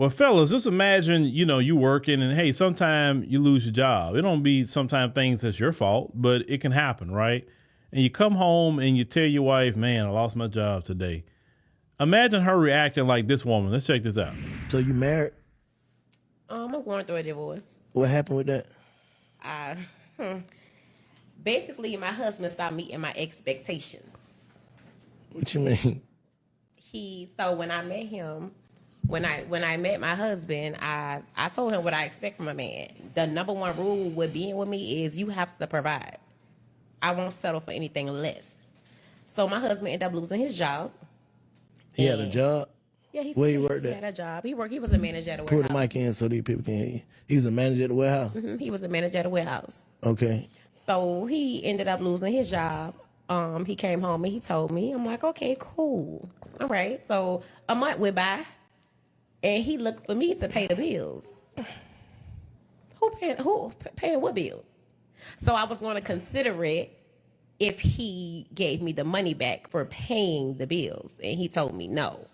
Well, fellas, just imagine, you working and hey, sometime you lose your job. It don't be sometimes things that's your fault, but it can happen, right? And you come home and you tell your wife, man, I lost my job today. Imagine her reacting like this woman. Let's check this out. So you married? I'm going through a divorce. What happened with that? Basically, my husband stopped meeting my expectations. What you mean? So when I met him, when I met my husband, I told him what I expect from a man. The number one rule with being with me is you have to provide. I won't settle for anything less. So my husband ended up losing his job. He had a job? Yeah, where he worked he at? had a job. He was a manager at a Pull warehouse. the mic in so these people can hear you. He was a manager at the warehouse? Mm-hmm. He was a manager at a warehouse. Okay. So he ended up losing his job. He came home and he told me. I'm like, okay, cool. All right. So a month went by, and he looked for me to pay the bills. Who paying what bills? So I was going to consider it if he gave me the money back for paying the bills. And he told me no.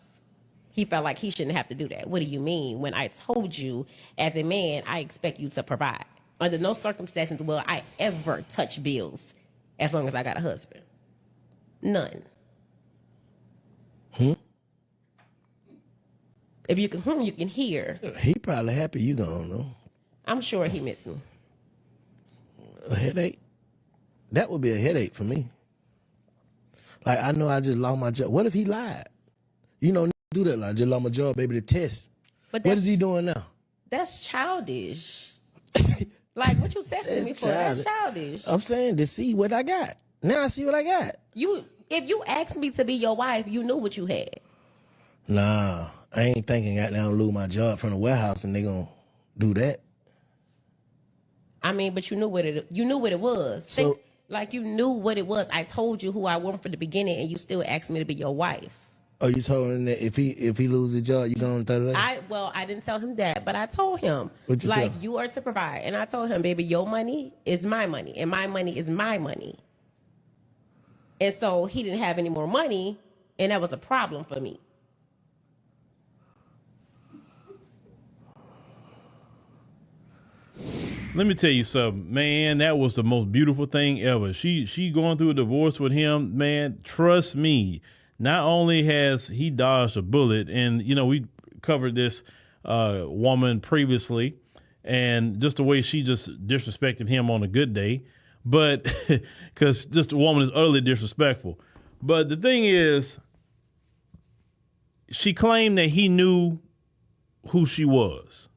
He felt like he shouldn't have to do that. What do you mean? When I told you, as a man, I expect you to provide. Under no circumstances will I ever touch bills as long as I got a husband. None. If you can you can hear. He probably happy you gone, though. I'm sure he missed me. A headache? That would be a headache for me. Like, I know I just lost my job. What if he lied? Do that. Like, I just lost my job, baby, to test. But what is he doing now? That's childish. Like, what you testing me for? That's childish. I'm saying to see what I got. Now I see what I got. If you asked me to be your wife, you knew what you had. Nah, I ain't thinking I now lose my job from the warehouse and they gonna do that. I mean, but you knew what it was. So, you knew what it was. I told you who I was from the beginning, and you still asked me to be your wife. Oh, you told him that if he loses his job, you gonna throw that? I didn't tell him that, but I told him What'd you tell him? You are to provide, and I told him, baby, your money is my money, and my money is my money. And so he didn't have any more money, and that was a problem for me. Let me tell you something, man. That was the most beautiful thing ever. She going through a divorce with him, man. Trust me. Not only has he dodged a bullet, and we covered this woman previously, and just the way she just disrespected him on a good day, but because just the woman is utterly disrespectful. But the thing is, she claimed that he knew who she was.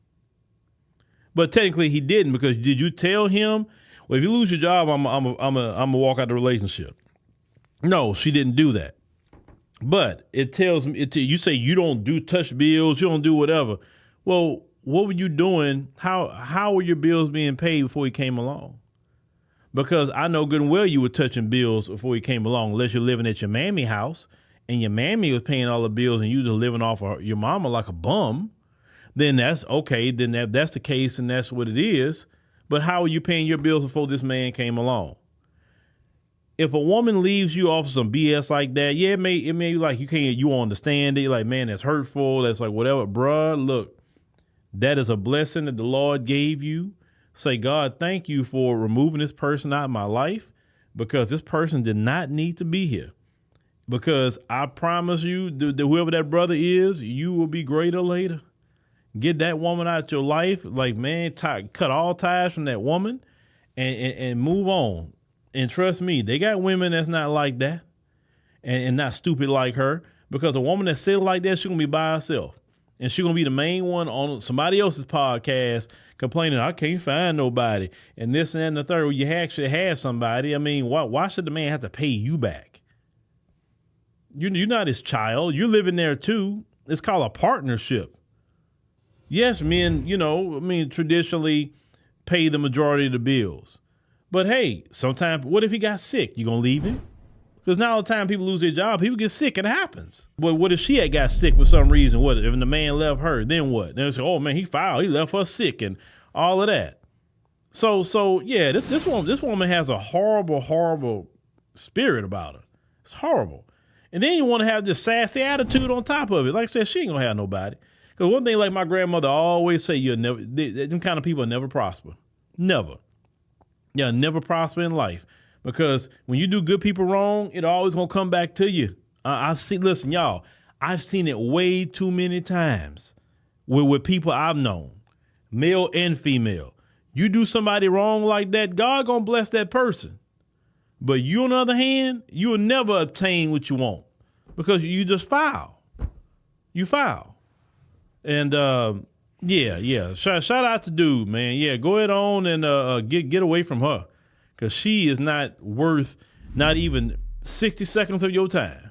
But technically he didn't, because did you tell him, well, if you lose your job, I'm gonna walk out the relationship? No, she didn't do that. But it tells me, you say you don't touch bills, you don't do whatever. Well, what were you doing? How were your bills being paid before he came along? Because I know good and well you were touching bills before he came along, unless you're living at your mammy house and your mammy was paying all the bills and you just living off of your mama like a bum. Then that's okay. Then if that's the case and that's what it is. But how are you paying your bills before this man came along? If a woman leaves you off some BS like that, yeah, it may like you understand it. Like, man, that's hurtful. That's like whatever, bruh. Look, that is a blessing that the Lord gave you. Say, God, thank you for removing this person out of my life, because this person did not need to be here. Because I promise you, whoever that brother is, you will be greater later. Get that woman out your life. Like, man, cut all ties from that woman and move on. And trust me, they got women that's not like that and not stupid like her, because a woman that's silly like that, she's going to be by herself. And she's going to be the main one on somebody else's podcast complaining, I can't find nobody. And this and that and the third. Well, you actually had somebody. I mean, why should the man have to pay you back? You're not his child. You're living there too. It's called a partnership. Yes, men, traditionally pay the majority of the bills. But hey, sometimes, what if he got sick? You gonna leave him? Because now all the time people lose their job, people get sick. It happens. But what if she had got sick for some reason? What if the man left her? Then what? Then they say, oh man, he left her sick and all of that. So yeah, this woman has a horrible, horrible spirit about her. It's horrible. And then you want to have this sassy attitude on top of it. Like I said, she ain't gonna have nobody. Because one thing, like my grandmother always say, you'll never. Them kind of people never prosper. Never. You'll never prosper in life, because when you do good people wrong, it always gonna come back to you. I see. Listen, y'all. I've seen it way too many times with people I've known, male and female. You do somebody wrong like that, God gonna bless that person. But you, on the other hand, you'll never obtain what you want because you just foul. You foul. And yeah. Shout out to dude, man. Yeah, go ahead on and get away from her, because she is not worth not even 60 seconds of your time.